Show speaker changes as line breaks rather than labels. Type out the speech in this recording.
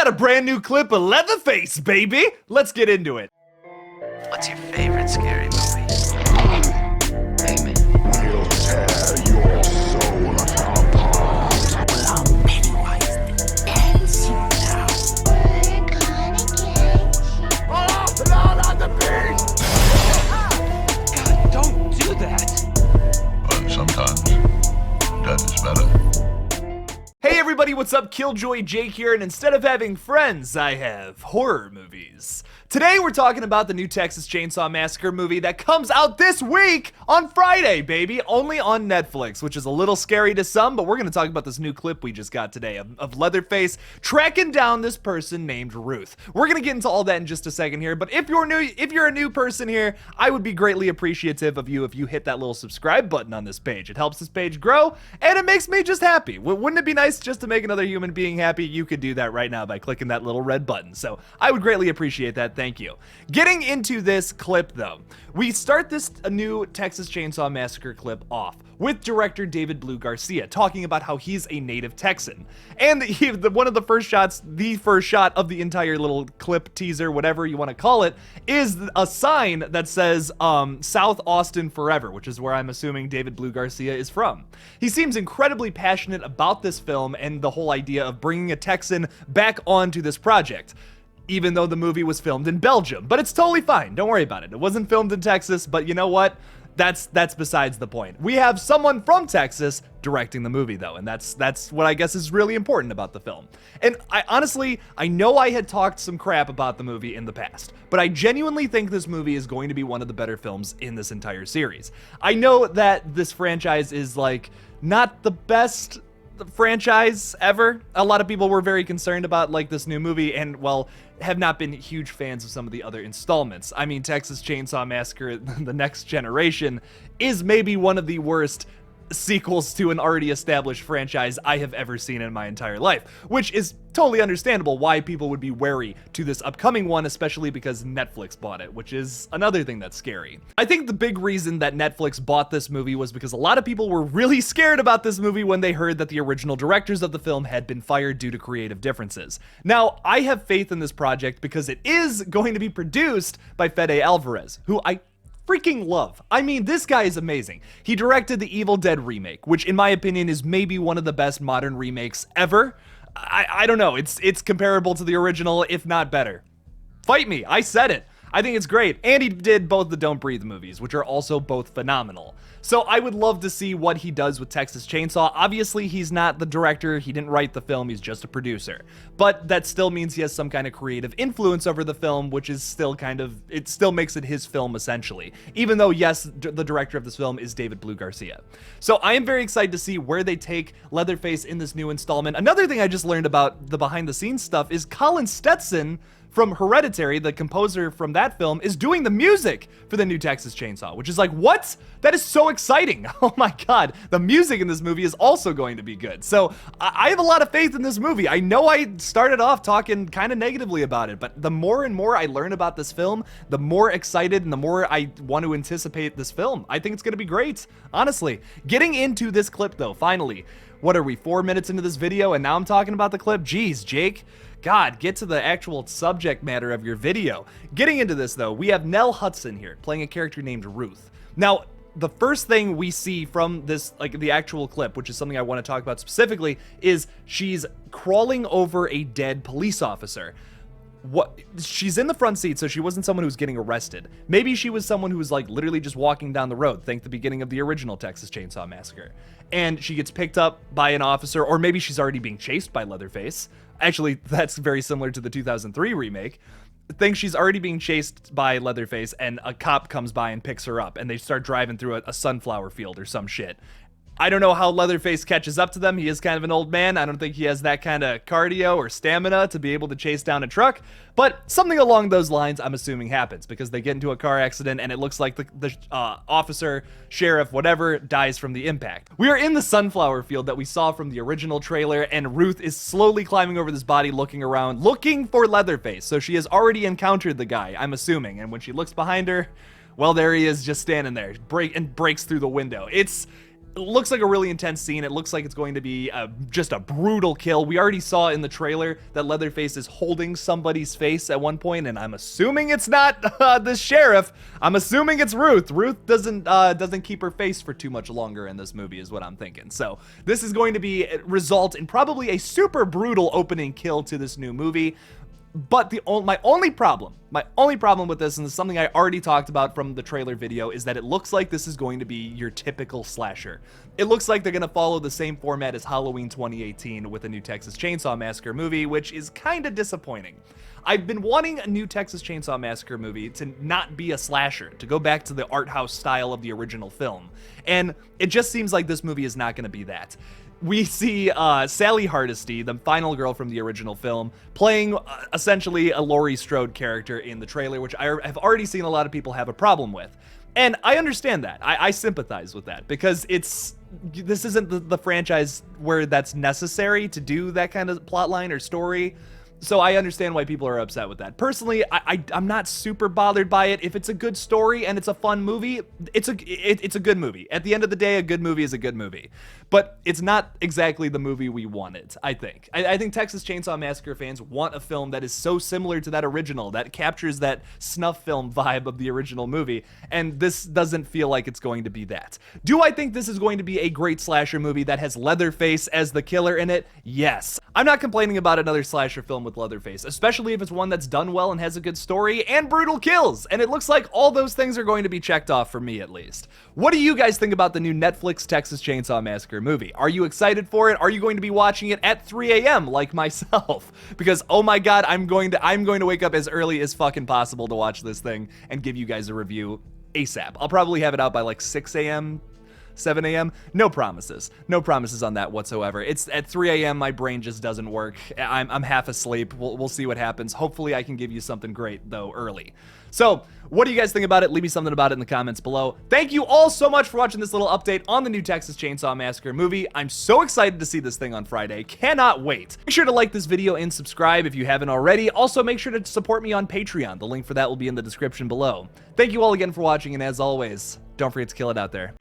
got a brand new clip of Leatherface, baby. Let's get into it.
What's your favorite scary movie? Hey, man.
We'll tear your soul apart.
Well, I'm Pennywise the dancing now.
Oh, Lord on the beat!
God, don't do that.
But sometimes dead is better.
Hey everybody, what's up? KillJoy Jake here, and instead of having friends, I have horror movies. Today we're talking about the new Texas Chainsaw Massacre movie that comes out this week on Friday, baby, only on Netflix, which is a little scary to some, but we're gonna talk about this new clip we just got today of Leatherface tracking down this person named Ruth. We're gonna get into all that in just a second here, but if you're a new person here, I would be greatly appreciative of you if you hit that little subscribe button on this page. It helps this page grow, and it makes me just happy. Wouldn't it be nice just to make another human being happy? You could do that right now by clicking that little red button, so I would greatly appreciate that. Thank you. Getting into this clip though, we start this new Texas Chainsaw Massacre clip off with director David Blue Garcia talking about how he's a native Texan. And one of the first shots, the first shot of the entire little clip, teaser, whatever you want to call it, is a sign that says South Austin Forever, which is where I'm assuming David Blue Garcia is from. He seems incredibly passionate about this film and the whole idea of bringing a Texan back onto this project, even though the movie was filmed in Belgium. But it's totally fine, don't worry about it. It wasn't filmed in Texas, but you know what? That's besides the point. We have someone from Texas directing the movie though, and that's what I guess is really important about the film. And I know I had talked some crap about the movie in the past, but I genuinely think this movie is going to be one of the better films in this entire series. I know that this franchise is like not the best franchise ever. A lot of people were very concerned about like this new movie and, well, have not been huge fans of some of the other installments. I mean, Texas Chainsaw Massacre, The Next Generation, is maybe one of the worst sequels to an already established franchise I have ever seen in my entire life, which is totally understandable why people would be wary to this upcoming one, especially because Netflix bought it, which is another thing that's scary. I think the big reason that Netflix bought this movie was because a lot of people were really scared about this movie when they heard that the original directors of the film had been fired due to creative differences. Now, I have faith in this project because it is going to be produced by Fede Alvarez, who I freaking love. I mean, this guy is amazing. He directed the Evil Dead remake, which in my opinion is maybe one of the best modern remakes ever. I don't know, it's comparable to the original, if not better. Fight me, I said it. I think it's great. And he did both the Don't Breathe movies, which are also both phenomenal. So I would love to see what he does with Texas Chainsaw. Obviously, he's not the director, he didn't write the film, he's just a producer. But that still means he has some kind of creative influence over the film, which is still it still makes it his film essentially. Even though, yes, the director of this film is David Blue Garcia. So I am very excited to see where they take Leatherface in this new installment. Another thing I just learned about the behind the scenes stuff is Colin Stetson from Hereditary, the composer from that film, is doing the music for the new Texas Chainsaw, which is like, what? That is so exciting. Oh my God, the music in this movie is also going to be good. So I have a lot of faith in this movie. I know I started off talking kind of negatively about it, but the more and more I learn about this film, the more excited and the more I want to anticipate this film. I think it's gonna be great, honestly. Getting into this clip though, finally. What are we, 4 minutes into this video and now I'm talking about the clip? Jeez, Jake. God, get to the actual subject matter of your video. Getting into this though, we have Nell Hudson here, playing a character named Ruth. Now, the first thing we see from this, like the actual clip, which is something I want to talk about specifically, is she's crawling over a dead police officer. She's in the front seat, so she wasn't someone who was getting arrested. Maybe she was someone who was like literally just walking down the road, think the beginning of the original Texas Chainsaw Massacre. And she gets picked up by an officer, or maybe she's already being chased by Leatherface. Actually, that's very similar to the 2003 remake. I think she's already being chased by Leatherface, and a cop comes by and picks her up, and they start driving through a sunflower field or some shit. I don't know how Leatherface catches up to them. He is kind of an old man. I don't think he has that kind of cardio or stamina to be able to chase down a truck, but something along those lines I'm assuming happens because they get into a car accident and it looks like the officer, sheriff, whatever, dies from the impact. We are in the sunflower field that we saw from the original trailer, and Ruth is slowly climbing over this body, looking around, looking for Leatherface. So she has already encountered the guy, I'm assuming, and when she looks behind her, well, there he is just standing there, breaks through the window. It looks like a really intense scene. It looks like it's going to be just a brutal kill. We already saw in the trailer that Leatherface is holding somebody's face at one point, and I'm assuming it's not the sheriff. I'm assuming it's Ruth. Ruth doesn't keep her face for too much longer in this movie, is what I'm thinking. So this is going to result in probably a super brutal opening kill to this new movie. But my only problem with this, and this is something I already talked about from the trailer video, is that it looks like this is going to be your typical slasher. It looks like they're going to follow the same format as Halloween 2018 with a new Texas Chainsaw Massacre movie, which is kind of disappointing. I've been wanting a new Texas Chainsaw Massacre movie to not be a slasher, to go back to the art house style of the original film. And it just seems like this movie is not going to be that. We see Sally Hardesty, the final girl from the original film, playing essentially a Laurie Strode character in the trailer, which I have already seen a lot of people have a problem with. And I understand that. I sympathize with that, because this isn't the franchise where that's necessary to do that kind of plotline or story. So I understand why people are upset with that. Personally, I'm not super bothered by it. If it's a good story and it's a fun movie, it's a good movie. At the end of the day, a good movie is a good movie. But it's not exactly the movie we wanted, I think. I think Texas Chainsaw Massacre fans want a film that is so similar to that original, that captures that snuff film vibe of the original movie, and this doesn't feel like it's going to be that. Do I think this is going to be a great slasher movie that has Leatherface as the killer in it? Yes. I'm not complaining about another slasher film with Leatherface, especially if it's one that's done well and has a good story and brutal kills, and it looks like all those things are going to be checked off for me, at least. What do you guys think about the new Netflix Texas Chainsaw Massacre movie? Are you excited for it? Are you going to be watching it at 3 a.m. like myself? Because oh my god, I'm going to wake up as early as fucking possible to watch this thing and give you guys a review ASAP. I'll probably have it out by like 6 a.m. 7 a.m. No promises. No promises on that whatsoever. It's at 3 a.m. my brain just doesn't work. I'm half asleep. We'll see what happens. Hopefully I can give you something great though early. So what do you guys think about it? Leave me something about it in the comments below. Thank you all so much for watching this little update on the new Texas Chainsaw Massacre movie. I'm so excited to see this thing on Friday. Cannot wait. Make sure to like this video and subscribe if you haven't already. Also, make sure to support me on Patreon. The link for that will be in the description below. Thank you all again for watching, and as always, don't forget to kill it out there.